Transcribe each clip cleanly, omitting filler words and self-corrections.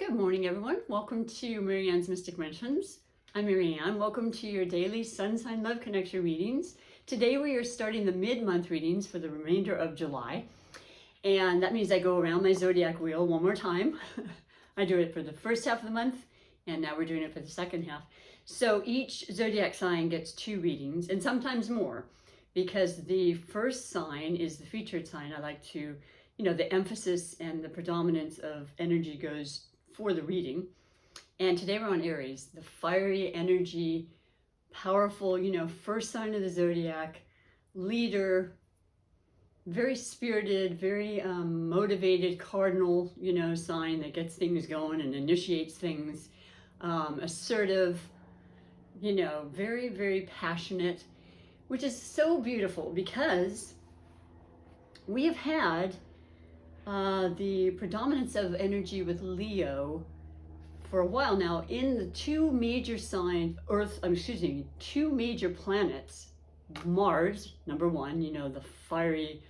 Good morning, everyone. Welcome to MaryAnne's Mystic Mentions. I'm MaryAnne. Welcome to your daily Sun Sign Love Connection readings. Today we are starting the mid-month readings for the remainder of July. And that means I go around my zodiac wheel one more time. I do it for the first half of the month, and now we're doing it for the second half. So each zodiac sign gets 2 readings, and sometimes more, because the first sign is the featured sign. I like to, the emphasis and the predominance of energy goes for the reading. And today we're on Aries, the fiery energy, powerful, first sign of the zodiac, leader, very spirited, very motivated cardinal, sign that gets things going and initiates things, assertive, very, very passionate, which is so beautiful because we have had the predominance of energy with Leo for a while now in the 2 major signs, two major planets. Mars, number 1, the fiery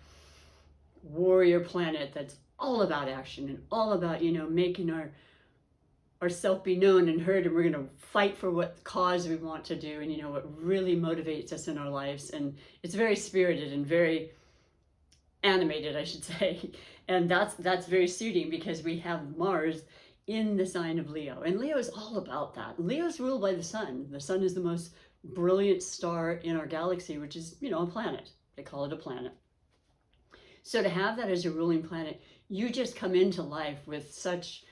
warrior planet that's all about action and all about, making ourself be known and heard, and we're going to fight for what cause we want to do, and what really motivates us in our lives. And it's very spirited and very animated, I should say. And that's very suiting because we have Mars in the sign of Leo. And Leo is all about that. Leo's ruled by the sun. The sun is the most brilliant star in our galaxy, which is, a planet. They call it a planet. So to have that as your ruling planet, you just come into life with such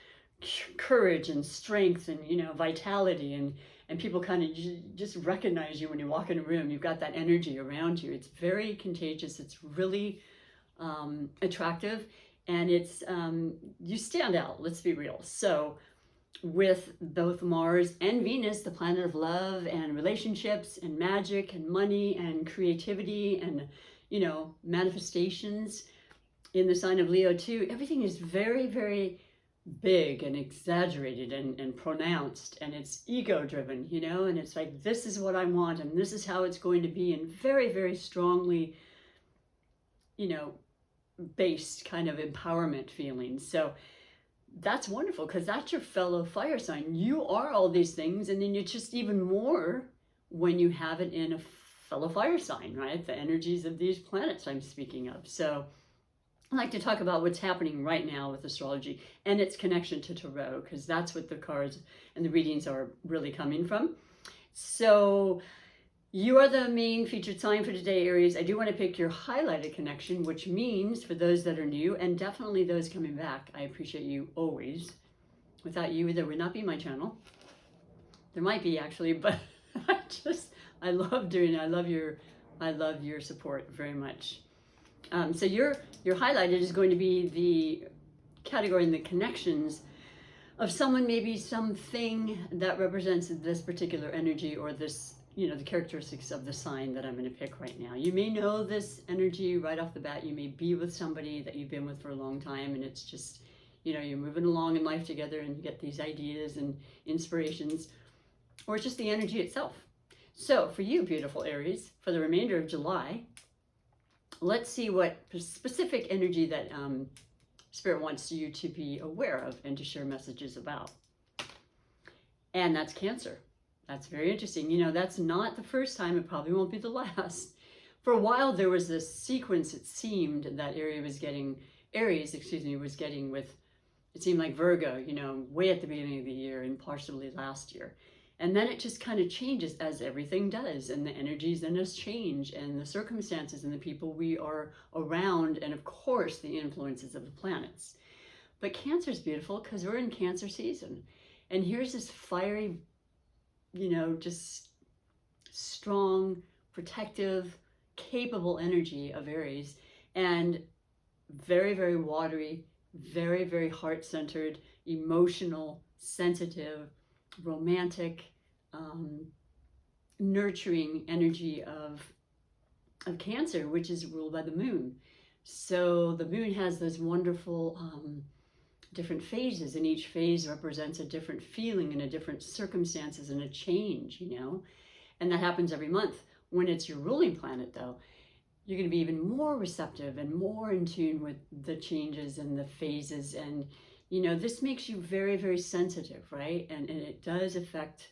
courage and strength and, vitality, and people kind of just recognize you when you walk in a room. You've got that energy around you. It's very contagious. It's really attractive, and it's you stand out, let's be real. So with both Mars and Venus, the planet of love and relationships and magic and money and creativity and manifestations in the sign of Leo too, everything is very, very big and exaggerated and pronounced, and it's ego driven, and it's like, this is what I want and this is how it's going to be, and very, very strongly based kind of empowerment feelings. So that's wonderful because that's your fellow fire sign. You are all these things, and then it's just even more when you have it in a fellow fire sign, right? The energies of these planets I'm speaking of. So I like to talk about what's happening right now with astrology and its connection to tarot, because that's what the cards and the readings are really coming from. So you are the main featured sign for today, Aries. I do want to pick your highlighted connection, which means for those that are new and definitely those coming back, I appreciate you always. Without you, there would not be my channel. There might be actually, but I love doing it. I love your support very much. So your highlighted is going to be the category and the connections of someone, maybe something that represents this particular energy or this, the characteristics of the sign that I'm going to pick right now. You may know this energy right off the bat. You may be with somebody that you've been with for a long time, and it's just, you're moving along in life together and you get these ideas and inspirations, or it's just the energy itself. So for you, beautiful Aries, for the remainder of July, let's see what specific energy that Spirit wants you to be aware of and to share messages about. And that's Cancer. That's very interesting. That's not the first time. It probably won't be the last. For a while, there was this sequence, it seemed, that Aries was getting with, it seemed like Virgo, way at the beginning of the year and partially last year. And then it just kind of changes, as everything does, and the energies in us change, and the circumstances and the people we are around, and of course the influences of the planets. But Cancer is beautiful because we're in Cancer season, and here's this fiery, just strong, protective, capable energy of Aries, and very, very watery, very, very heart-centered, emotional, sensitive, romantic, nurturing energy of Cancer, which is ruled by the moon. So the moon has those wonderful different phases, and each phase represents a different feeling and a different circumstances and a change, and that happens every month. When it's your ruling planet, though, you're going to be even more receptive and more in tune with the changes and the phases, and you know, this makes you very, very sensitive, right? And it does affect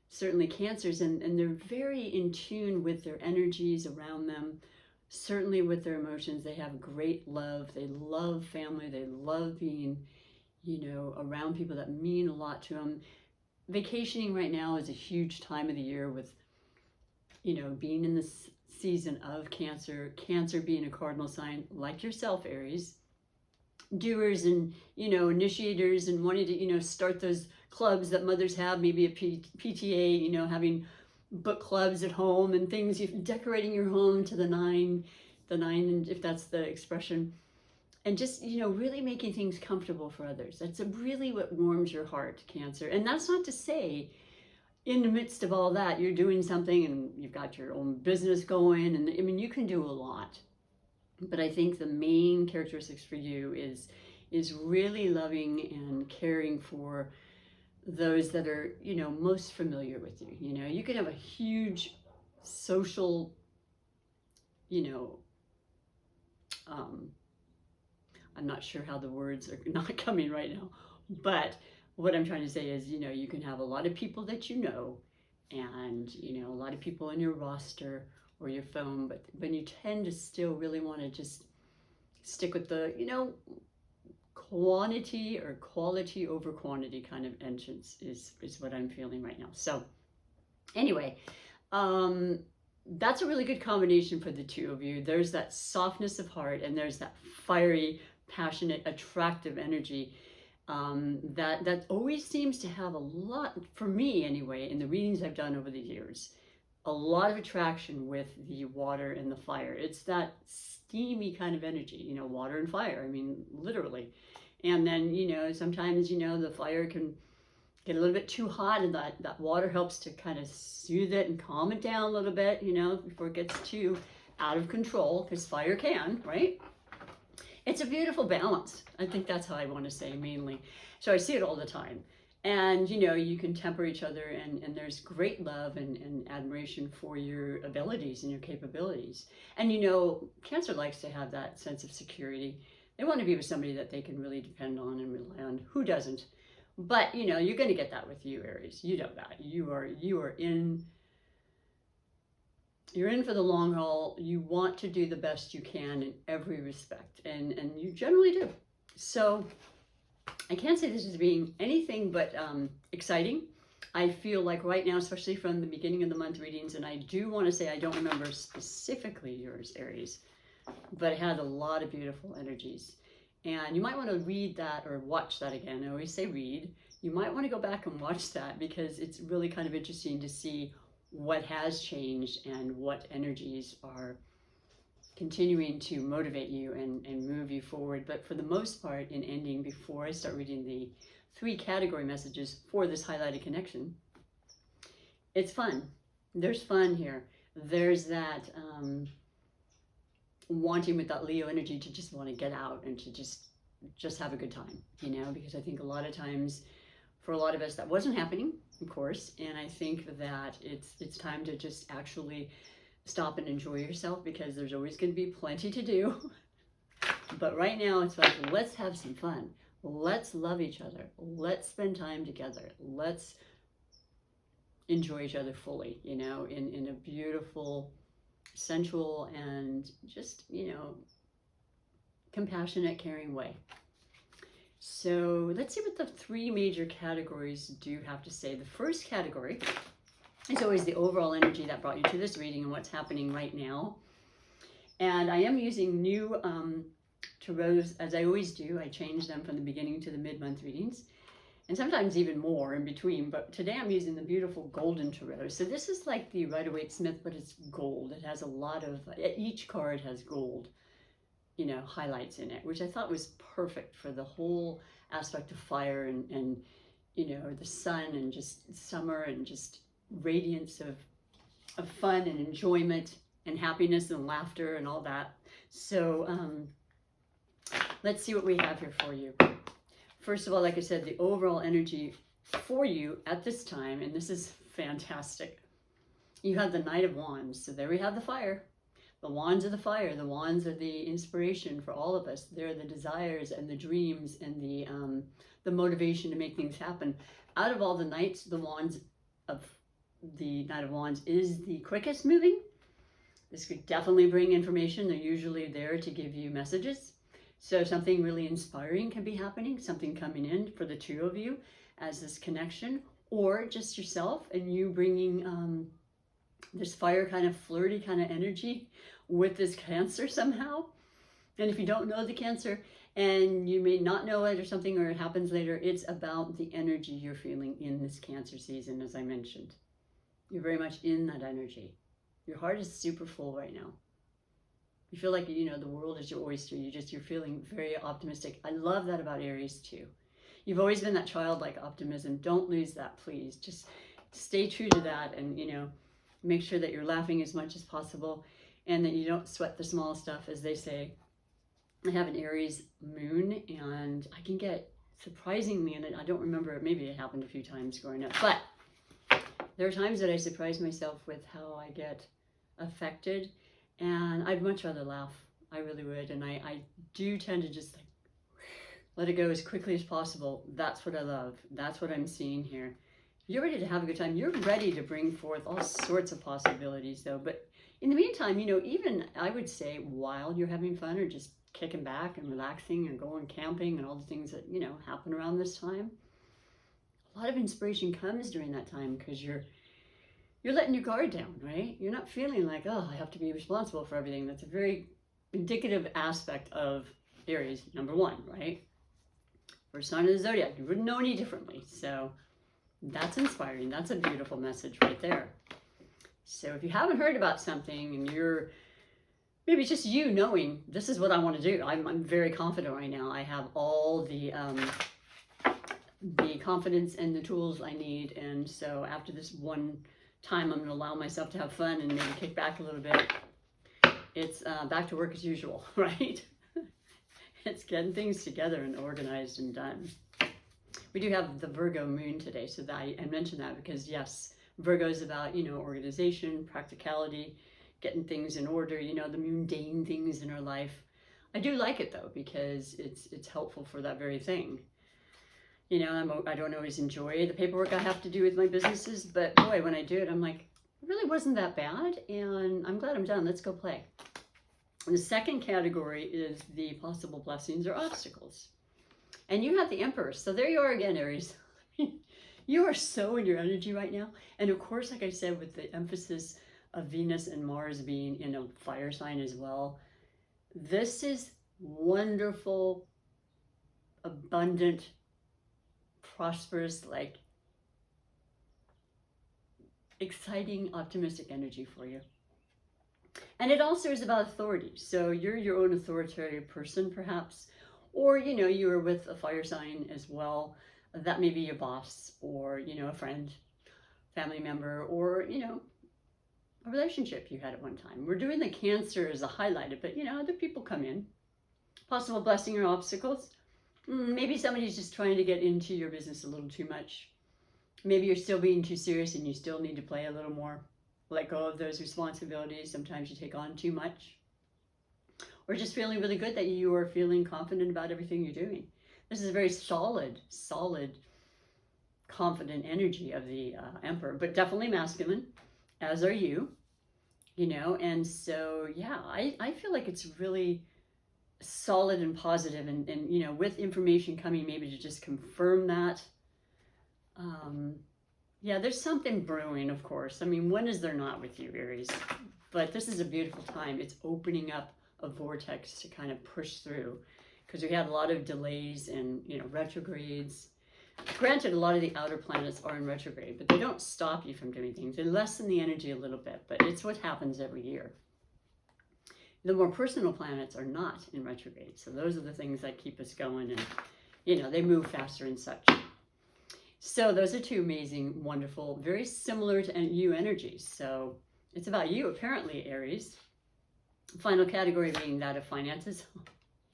certainly cancers, and they're very in tune with their energies around them, certainly with their emotions. They have great love. They love family. They love being, you know, around people that mean a lot to them. Vacationing right now is a huge time of the year with, you know, being in this season of Cancer, Cancer being a cardinal sign like yourself, Aries, doers and, you know, initiators and wanting to, you know, start those clubs that mothers have, maybe a PTA, you know, having book clubs at home and things, decorating your home to the nine, if that's the expression, and just, you know, really making things comfortable for others. That's really what warms your heart, Cancer. And that's not to say in the midst of all that, you're doing something and you've got your own business going. And I mean, you can do a lot. But I think the main characteristics for you is really loving and caring for those that are, you know, most familiar with you. You know, you could have a huge social, you know, I'm not sure how the words are not coming right now, but what I'm trying to say is, you know, you can have a lot of people that you know, and, you know, a lot of people in your roster or your phone, but when you tend to still really want to just stick with the, you know, quantity or quality over quantity kind of entrance is what I'm feeling right now. So anyway, that's a really good combination for the two of you. There's that softness of heart, and there's that fiery, passionate, attractive energy that always seems to have a lot, for me anyway, in the readings I've done over the years, a lot of attraction with the water and the fire. It's that steamy kind of energy, you know, water and fire, I mean, literally. And then, you know, sometimes, you know, the fire can get a little bit too hot, and that water helps to kind of soothe it and calm it down a little bit, you know, before it gets too out of control, because fire can, right? It's a beautiful balance. I think that's how I want to say mainly. So I see it all the time. And, you know, you can temper each other, and there's great love and admiration for your abilities and your capabilities. And, you know, Cancer likes to have that sense of security. They want to be with somebody that they can really depend on and rely on. Who doesn't? But, you know, you're going to get that with you, Aries. You know that. You're in for the long haul. You want to do the best you can in every respect, and you generally do. So I can't say this is being anything but exciting. I feel like right now, especially from the beginning of the month readings, and I do want to say I don't remember specifically yours, Aries, but it had a lot of beautiful energies. And you might want to read that or watch that again. I always say read. You might want to go back and watch that, because it's really kind of interesting to see what has changed and what energies are continuing to motivate you and move you forward. But for the most part, in ending, before I start reading the 3 category messages for this highlighted connection, it's fun. There's fun here. There's that wanting with that Leo energy to just want to get out and to just have a good time, you know, because I think a lot of times for a lot of us that wasn't happening, of course, and I think that it's time to just actually stop and enjoy yourself, because there's always going to be plenty to do. But right now it's like, let's have some fun. Let's love each other. Let's spend time together. Let's enjoy each other fully, you know, in a beautiful, sensual, and just, you know, compassionate, caring way. So let's see what the 3 major categories do have to say. The first category is always the overall energy that brought you to this reading and what's happening right now. And I am using new tarots, as I always do. I change them from the beginning to the mid-month readings, and sometimes even more in between. But today I'm using the beautiful golden tarot. So this is like the Rider-Waite-Smith, but it's gold. It has a lot of, each card has gold, you know, highlights in it, which I thought was perfect for the whole aspect of fire and you know, the sun and just summer and just radiance of fun and enjoyment and happiness and laughter and all that. So let's see what we have here for you. First of all, like I said, the overall energy for you at this time, and this is fantastic. You have the Knight of Wands. So there we have the fire. The wands are the fire. The wands are the inspiration for all of us. They're the desires and the dreams and the motivation to make things happen. Out of all the knights, the Knight of Wands is the quickest moving. This could definitely bring information. They're usually there to give you messages. So something really inspiring can be happening, something coming in for the two of you as this connection, or just yourself and you bringing this fire kind of flirty kind of energy with this Cancer somehow. And if you don't know the Cancer, and you may not know it or something, or it happens later, it's about the energy you're feeling in this Cancer season, as I mentioned. You're very much in that energy. Your heart is super full right now. You feel like, you know, the world is your oyster. You're feeling very optimistic. I love that about Aries too. You've always been that childlike optimism. Don't lose that, please. Just stay true to that, and, you know, make sure that you're laughing as much as possible and that you don't sweat the small stuff, as they say. I have an Aries moon, and I can get, surprisingly, and I don't remember, maybe it happened a few times growing up, but there are times that I surprise myself with how I get affected, and I'd much rather laugh. I really would. And I do tend to just like let it go as quickly as possible. That's what I love. That's what I'm seeing here. You're ready to have a good time. You're ready to bring forth all sorts of possibilities though. But in the meantime, you know, even I would say while you're having fun or just kicking back and relaxing and going camping and all the things that, you know, happen around this time, a lot of inspiration comes during that time because you're letting your guard down, right? You're not feeling like, oh, I have to be responsible for everything. That's a very indicative aspect of Aries, number one, right? First sign of the zodiac. You wouldn't know any differently. So that's inspiring. That's a beautiful message right there. So if you haven't heard about something and you're, maybe it's just you knowing this is what I want to do. I'm very confident right now. I have all the confidence and the tools I need. And so after this one time, I'm going to allow myself to have fun and maybe kick back a little bit. It's back to work as usual, right? It's getting things together and organized and done. We do have the Virgo moon today, so that I mentioned that because yes, Virgo is about, you know, organization, practicality, getting things in order, you know, the mundane things in our life. I do like it though because it's helpful for that very thing. You know, I don't always enjoy the paperwork I have to do with my businesses, but boy, when I do it, I'm like, it really wasn't that bad, and I'm glad I'm done. Let's go play. And the second category is the possible blessings or obstacles. And you have the Emperor. So there you are again, Aries. You are so in your energy right now. And of course, like I said, with the emphasis of Venus and Mars being in a fire sign as well, this is wonderful, abundant, prosperous, like exciting, optimistic energy for you. And it also is about authority. So you're your own authoritarian person, perhaps, or, you know, you are with a fire sign as well. That may be your boss or, you know, a friend, family member, or, you know, a relationship you had at one time. We're doing the Cancer as a highlighted, but, you know, other people come in. Possible blessing or obstacles. Maybe somebody's just trying to get into your business a little too much. Maybe you're still being too serious and you still need to play a little more. Let go of those responsibilities. Sometimes you take on too much. Or just feeling really good that you are feeling confident about everything you're doing. This is a very solid, confident energy of the Emperor, but definitely masculine, as are you, you know. And so, yeah, I feel like it's really solid and positive, and you know, with information coming maybe to just confirm that. Yeah, there's something brewing, of course. I mean, when is there not with you, Aries? But this is a beautiful time. It's opening up a vortex to kind of push through, because we had a lot of delays and, you know, retrogrades. Granted, a lot of the outer planets are in retrograde, but they don't stop you from doing things. They lessen the energy a little bit, but it's what happens every year. The more personal planets are not in retrograde. So those are the things that keep us going, and, you know, they move faster and such. So those are two amazing, wonderful, very similar to you energies. So it's about you, apparently, Aries. Final category being that of finances.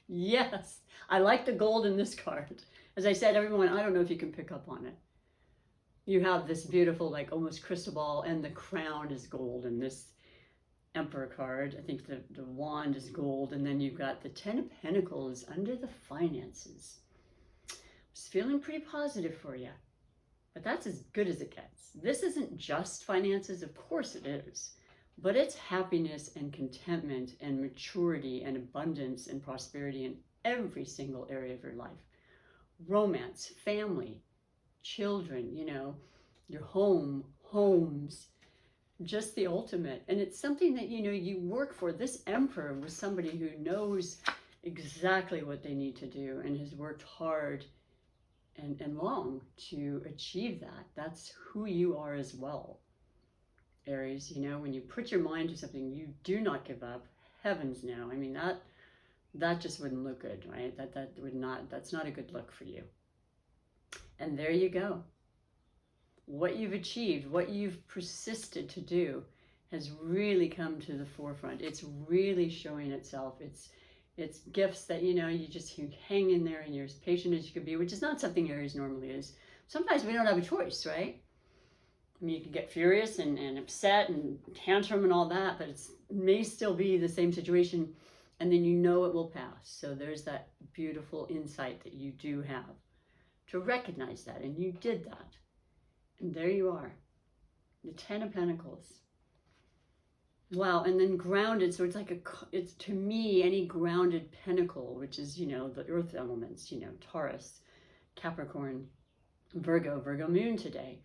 Yes, I like the gold in this card. As I said, everyone, I don't know if you can pick up on it. You have this beautiful, like almost crystal ball, and the crown is gold, and this Emperor card. I think the wand is gold, and then you've got the Ten of Pentacles under the finances. It's feeling pretty positive for you, but that's as good as it gets. This isn't just finances, of course it is, but it's happiness and contentment and maturity and abundance and prosperity in every single area of your life. Romance, family, children, you know, your home, homes, just the ultimate. And it's something that, you know, you work for. This Emperor was somebody who knows exactly what they need to do and has worked hard and long to achieve that. That's who you are as well, Aries. You know, when you put your mind to something, you do not give up. Heavens no. I mean, that just wouldn't look good, right? That's not a good look for you. And there you go. What you've achieved, what you've persisted to do has really come to the forefront. It's really showing itself. It's gifts that, you know, you just hang in there and you're as patient as you could be, which is not something Aries normally is. Sometimes we don't have a choice, right? I mean, you can get furious and upset and tantrum and all that, but it may still be the same situation, and then you know it will pass. So there's that beautiful insight that you do have to recognize that, and you did that. And there you are, the Ten of Pentacles. Wow, and then grounded, so it's like it's to me, any grounded pentacle, which is, you know, the earth elements, you know, Taurus, Capricorn, Virgo moon today.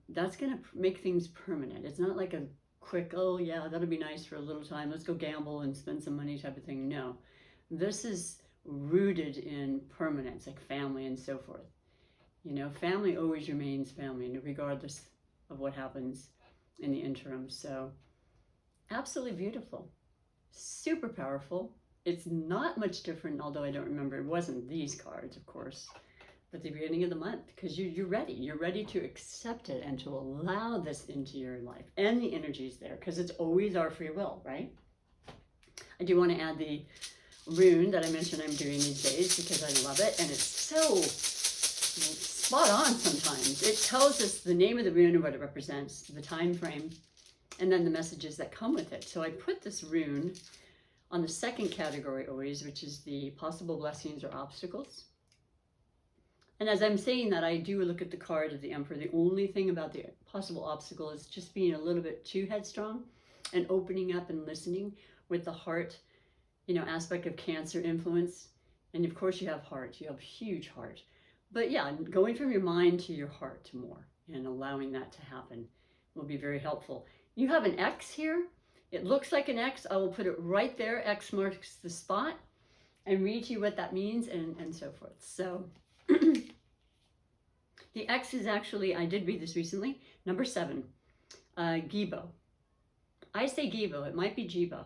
That's going to make things permanent. It's not like a quick, oh yeah, that'll be nice for a little time, let's go gamble and spend some money type of thing. No, this is rooted in permanence, like family and so forth. You know, family always remains family, regardless of what happens in the interim. So absolutely beautiful, super powerful. It's not much different, although I don't remember, it wasn't these cards, of course, at the beginning of the month, because you're ready to accept it and to allow this into your life and the energies there, because it's always our free will, right? I do want to add the rune that I mentioned I'm doing these days because I love it, and it's so spot on sometimes. It tells us the name of the rune and what it represents, the time frame, and then the messages that come with it. So I put this rune on the second category always, which is the possible blessings or obstacles. And as I'm saying that, I do look at the card of the Emperor. The only thing about the possible obstacle is just being a little bit too headstrong and opening up and listening with the heart, you know, aspect of Cancer influence. And of course you have heart, you have huge heart. But yeah, going from your mind to your heart to more and allowing that to happen will be very helpful. You have an X here. It looks like an X. I will put it right there. X marks the spot, and read to you what that means and so forth. So the X is actually, I did read this recently, number 7, Gibo. I say Gibo, it might be Jibo.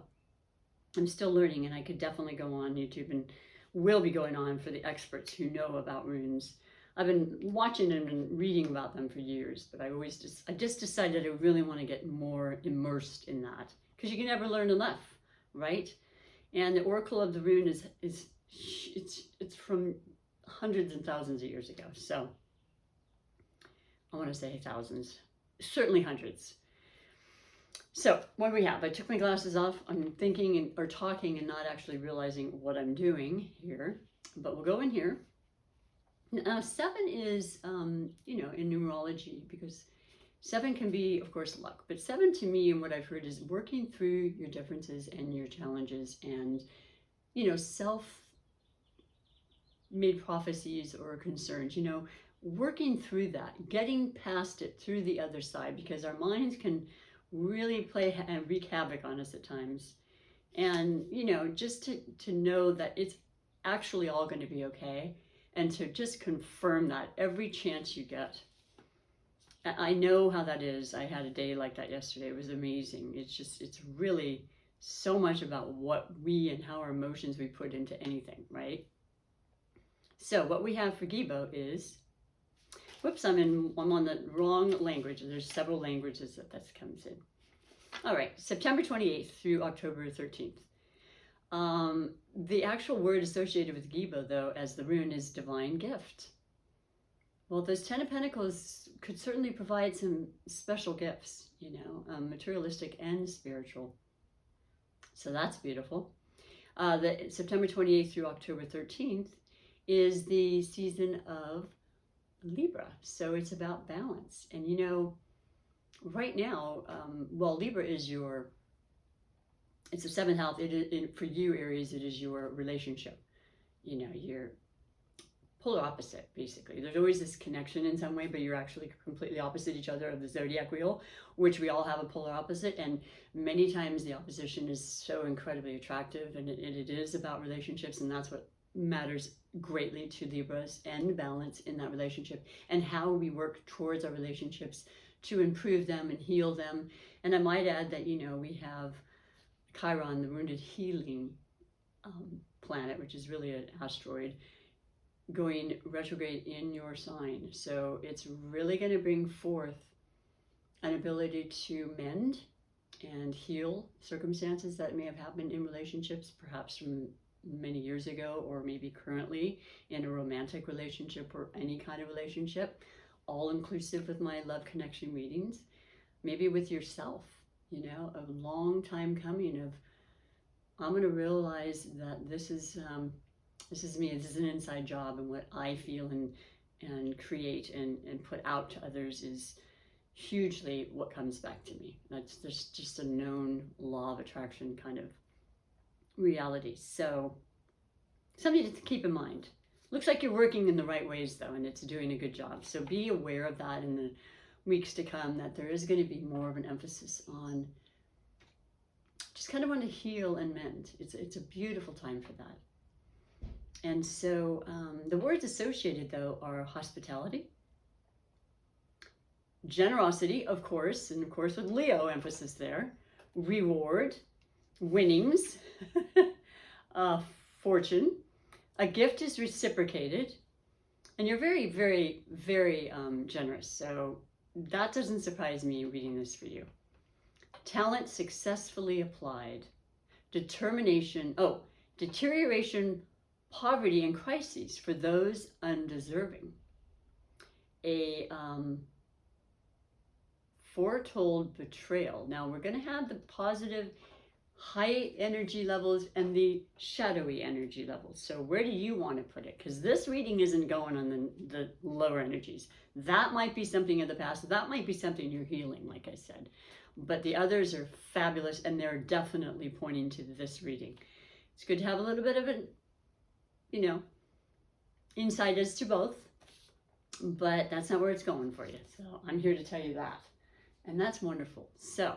I'm still learning, and I could definitely go on YouTube and will be going on for the experts who know about runes. I've been watching and been reading about them for years, but I just decided I really want to get more immersed in that, because you can never learn enough, right? And the Oracle of the Rune it's from hundreds and thousands of years ago. So I want to say thousands, certainly hundreds. So what do we have? I took my glasses off. I'm thinking or talking and not actually realizing what I'm doing here, but we'll go in here. 7 is, you know, in numerology, because 7 can be, of course, luck. But 7 to me, and what I've heard, is working through your differences and your challenges and, you know, self-made prophecies or concerns, you know, working through that, getting past it through the other side, because our minds can really play and wreak havoc on us at times. And, you know, just to know that it's actually all going to be okay, and to just confirm that every chance you get. I know how that is. I had a day like that yesterday. It was amazing. It's really so much about what we and how our emotions we put into anything, right? So what we have for Gibo is, whoops, I'm on the wrong language. There's several languages that comes in. All right, September 28th through October 13th. The actual word associated with Gibo, though, as the rune, is divine gift. Well, those 10 of Pentacles could certainly provide some special gifts, you know, materialistic and spiritual. So that's beautiful. The September 28th through October 13th is the season of Libra. So it's about balance. And, you know, right now, well, Libra is your, it's the seventh house. For you, Aries, it is your relationship. You know, your polar opposite, basically. There's always this connection in some way, but you're actually completely opposite each other of the zodiac wheel, which we all have a polar opposite. And many times the opposition is so incredibly attractive, and it is about relationships, and that's what matters greatly to Libras, and balance in that relationship, and how we work towards our relationships to improve them and heal them. And I might add that, you know, we have Chiron, the wounded healing planet, which is really an asteroid, going retrograde in your sign. So it's really going to bring forth an ability to mend and heal circumstances that may have happened in relationships, perhaps from many years ago, or maybe currently in a romantic relationship or any kind of relationship, all inclusive with my love connection readings. Maybe with yourself, you know, a long time coming of, I'm going to realize that this is me, this is an inside job, and what I feel and create and put out to others is hugely what comes back to me. That's just a known law of attraction kind of reality. So something to keep in mind. Looks like you're working in the right ways though, and it's doing a good job. So be aware of that in the weeks to come, that there is going to be more of an emphasis on just kind of want to heal and mend. It's a beautiful time for that. And so the words associated though are hospitality, generosity, of course, and of course with Leo emphasis there, reward, winnings, fortune, a gift is reciprocated, and you're very, very, very generous. So that doesn't surprise me reading this for you. Talent successfully applied, determination, deterioration, poverty, and crises for those undeserving. A foretold betrayal. Now we're going to have the positive high energy levels and the shadowy energy levels. So where do you want to put it? Because this reading isn't going on the lower energies. That might be something of the past. That might be something you're healing, like I said. But the others are fabulous, and they're definitely pointing to this reading. It's good to have a little bit of an, you know, insight as to both, but that's not where it's going for you. So I'm here to tell you that. And that's wonderful. So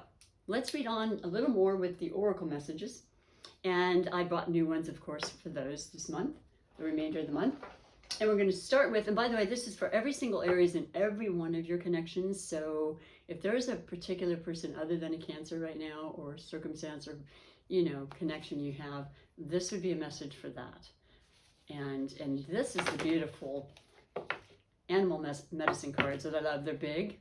let's read on a little more with the oracle messages. And I brought new ones, of course, for those this month, the remainder of the month. And we're going to start with, and by the way, this is for every single Aries in every one of your connections. So if there's a particular person other than a Cancer right now, or circumstance, or, you know, connection you have, this would be a message for that. And this is the beautiful animal medicine cards that I love. They're big.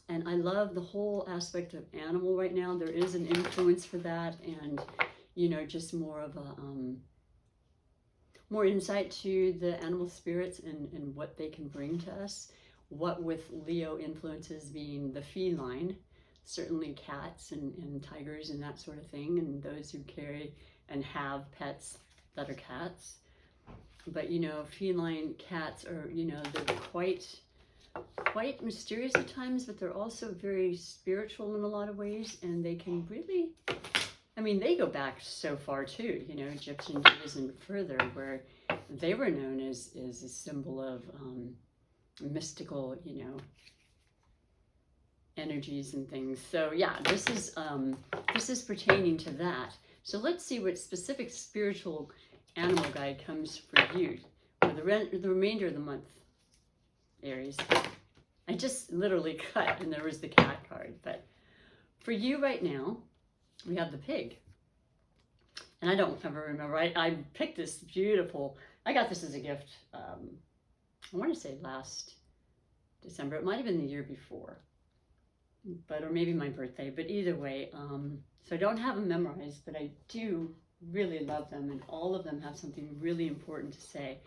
And I love the whole aspect of animal right now. There is an influence for that, and, you know, just more of a, more insight to the animal spirits and what they can bring to us. What with Leo influences being the feline, certainly cats and tigers and that sort of thing, and those who carry and have pets that are cats. But, you know, feline cats are, you know, they're quite mysterious at times, but they're also very spiritual in a lot of ways, and they can really, I mean, they go back so far too, you know, Egyptian days and further, where they were known as a symbol of mystical, you know, energies and things. So yeah, this is pertaining to that. So let's see what specific spiritual animal guide comes for you for the remainder of the month, Aries. I just literally cut and there was the cat card, but for you right now, we have the pig. And I don't ever remember, I picked this beautiful, I got this as a gift, I want to say last December. It might have been the year before, but, or maybe my birthday, but either way, so I don't have them memorized, but I do really love them, and all of them have something really important to say.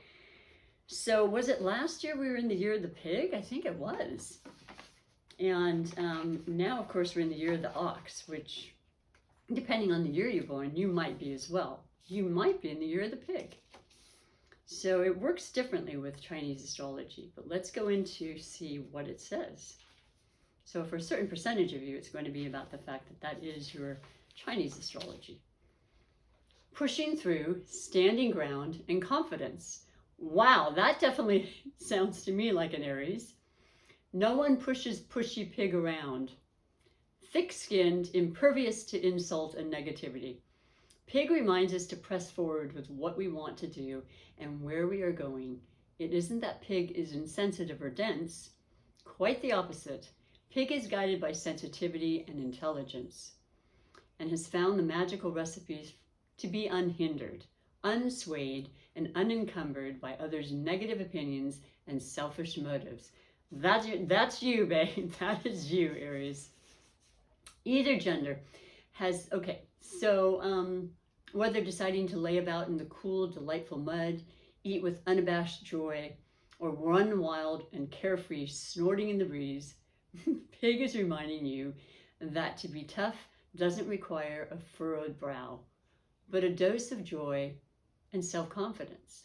So was it last year we were in the year of the pig? I think it was. And now, of course, we're in the year of the ox, which, depending on the year you're born, you might be as well. You might be in the year of the pig. So it works differently with Chinese astrology, but let's go into see what it says. So for a certain percentage of you, it's going to be about the fact that that is your Chinese astrology. Pushing through, standing ground, and confidence. Wow, that definitely sounds to me like an Aries. No one pushes pushy pig around. Thick-skinned, impervious to insult and negativity. Pig reminds us to press forward with what we want to do and where we are going. It isn't that pig is insensitive or dense. Quite the opposite. Pig is guided by sensitivity and intelligence and has found the magical recipes to be unhindered, unswayed, and unencumbered by others' negative opinions and selfish motives. That's you, babe. That is you, Aries. Either gender has, okay, so whether deciding to lay about in the cool, delightful mud, eat with unabashed joy, or run wild and carefree, snorting in the breeze, Pig is reminding you that to be tough doesn't require a furrowed brow, but a dose of joy and self-confidence.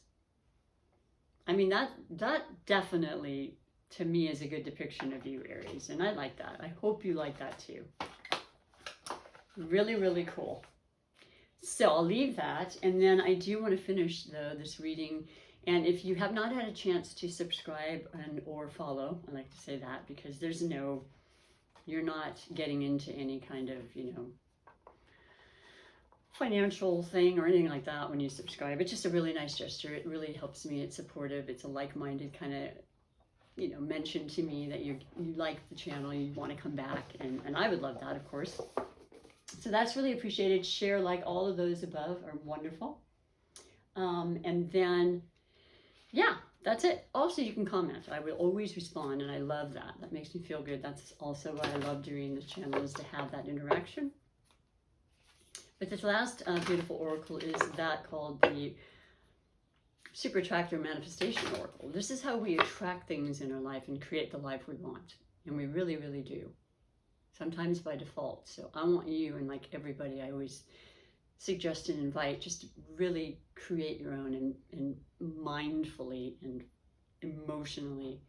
I mean, that definitely, to me, is a good depiction of you, Aries, and I like that. I hope you like that too. Really, really cool. So I'll leave that, and then I do want to finish this reading. And if you have not had a chance to subscribe and or follow, I like to say that because there's no, you're not getting into any kind of, financial thing or anything like that when you subscribe. It's just a really nice gesture. It really helps me. It's supportive. It's a like-minded kind of, mention to me that you like the channel, you want to come back, and I would love that, of course. So that's really appreciated. Share, like, all of those above are wonderful. And then, yeah, that's it. Also, you can comment. I will always respond, and I love that. That makes me feel good. That's also what I love doing this channel, is to have that interaction. But this last beautiful oracle is that called the Super Attractor Manifestation Oracle. This is how we attract things in our life and create the life we want. And we really, really do. Sometimes by default. So I want you, and like everybody, I always suggest and invite, just to really create your own and mindfully and emotionally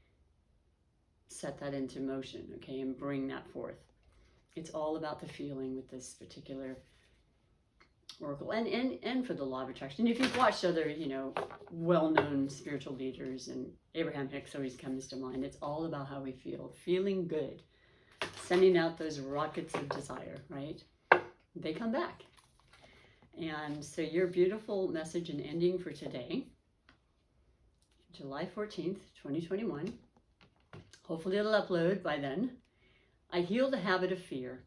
set that into motion, okay, and bring that forth. It's all about the feeling with this particular oracle, and for the law of attraction. If you've watched other, well-known spiritual leaders, and Abraham Hicks always comes to mind, it's all about how we feel, feeling good, sending out those rockets of desire, right? They come back. And so your beautiful message and ending for today, July 14th, 2021, hopefully it'll upload by then. I heal the habit of fear,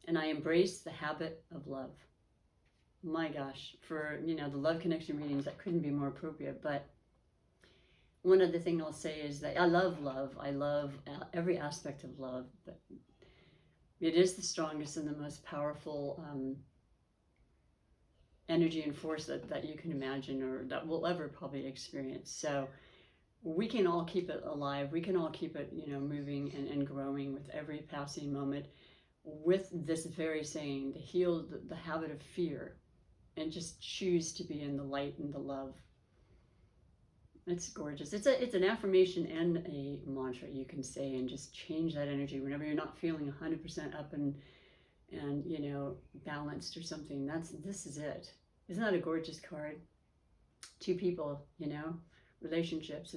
and I embrace the habit of love. My gosh, for, the love connection readings, that couldn't be more appropriate. But one other thing I'll say is that I love love. I love every aspect of love, but it is the strongest and the most powerful energy and force that you can imagine, or that we'll ever probably experience. So we can all keep it alive. We can all keep it, moving and growing with every passing moment, with this very saying, to heal the habit of fear and just choose to be in the light and the love. It's gorgeous. It's an affirmation and a mantra you can say, and just change that energy whenever you're not feeling 100% up and balanced or something. This is it. Isn't that a gorgeous card? Two people, relationships.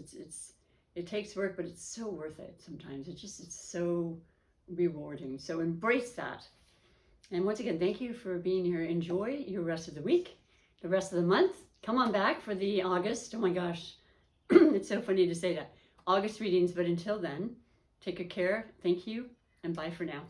It takes work, but it's so worth it sometimes. It's so rewarding. So embrace that. And once again, thank you for being here. Enjoy your rest of the week, the rest of the month. Come on back for the August. Oh my gosh. It's so funny to say that. August readings, but until then, take good care. Thank you, and bye for now.